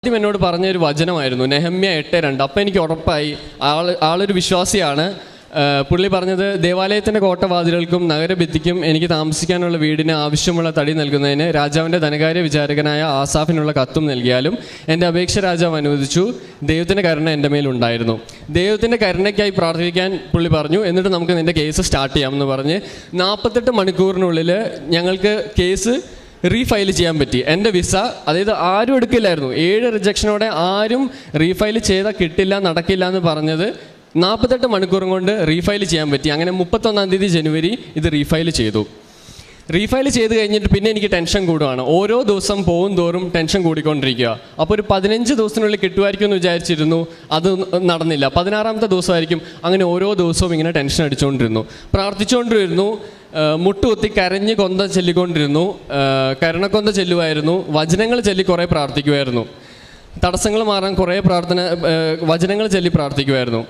ആദ്യം എന്നോട് പറഞ്ഞൊരു വചനമായിരുന്നു നെഹമ്യ 8:2. അപ്പം എനിക്ക് ഉറപ്പായി ആളൊരു വിശ്വാസിയാണ്. പുള്ളി പറഞ്ഞത്, ദേവാലയത്തിൻ്റെ കോട്ടവാതിലുകൾക്കും നഗരഭിത്തിക്കും എനിക്ക് താമസിക്കാനുള്ള വീടിന് ആവശ്യമുള്ള തടി നൽകുന്നതിന് രാജാവിൻ്റെ ധനകാര്യ വിചാരകനായ ആസാഫിനുള്ള കത്തും നൽകിയാലും എൻ്റെ അപേക്ഷ രാജാവ് അനുവദിച്ചു. ദൈവത്തിൻ്റെ കരുണ എൻ്റെ മേലുണ്ടായിരുന്നു. ദൈവത്തിൻ്റെ കരുണയ്ക്കായി പ്രാർത്ഥിക്കാൻ പുള്ളി പറഞ്ഞു. എന്നിട്ട് നമുക്ക് നിൻ്റെ കേസ് സ്റ്റാർട്ട് ചെയ്യാമെന്ന് പറഞ്ഞ് 48 മണിക്കൂറിനുള്ളിൽ ഞങ്ങൾക്ക് കേസ് റീഫയൽ ചെയ്യാൻ പറ്റി. എൻ്റെ വിസ, അതായത് ആരും എടുക്കില്ലായിരുന്നു. 7 റിജക്ഷനോടെ ആരും റീഫയൽ ചെയ്താൽ കിട്ടില്ല, നടക്കില്ല എന്ന് പറഞ്ഞത് 48 മണിക്കൂറും കൊണ്ട് റീഫയൽ ചെയ്യാൻ പറ്റി. അങ്ങനെ 31 തീയതി ജനുവരി ഇത് റീഫയൽ ചെയ്തു. റീഫയൽ ചെയ്ത് കഴിഞ്ഞിട്ട് പിന്നെ എനിക്ക് ടെൻഷൻ കൂടുകയാണ്. ഓരോ ദിവസം പോകും തോറും ടെൻഷൻ കൂടിക്കൊണ്ടിരിക്കുക. അപ്പോൾ ഒരു 15 ദിവസത്തിനുള്ളിൽ കിട്ടുമായിരിക്കും എന്ന് വിചാരിച്ചിരുന്നു. അത് നടന്നില്ല. 16ാമത്തെ ദിവസമായിരിക്കും. അങ്ങനെ ഓരോ ദിവസവും ഇങ്ങനെ ടെൻഷൻ അടിച്ചുകൊണ്ടിരുന്നു, പ്രാർത്ഥിച്ചുകൊണ്ടിരുന്നു. മുട്ടുകുത്തി കരഞ്ഞ് കൊന്ത ചൊല്ലിക്കൊണ്ടിരുന്നു. കരുണക്കൊന്ത ചൊല്ലുമായിരുന്നു. വചനങ്ങൾ ചൊല്ലി കുറേ പ്രാർത്ഥിക്കുമായിരുന്നു. തടസ്സങ്ങൾ മാറാൻ കുറേ വചനങ്ങൾ ചൊല്ലി പ്രാർത്ഥിക്കുമായിരുന്നു.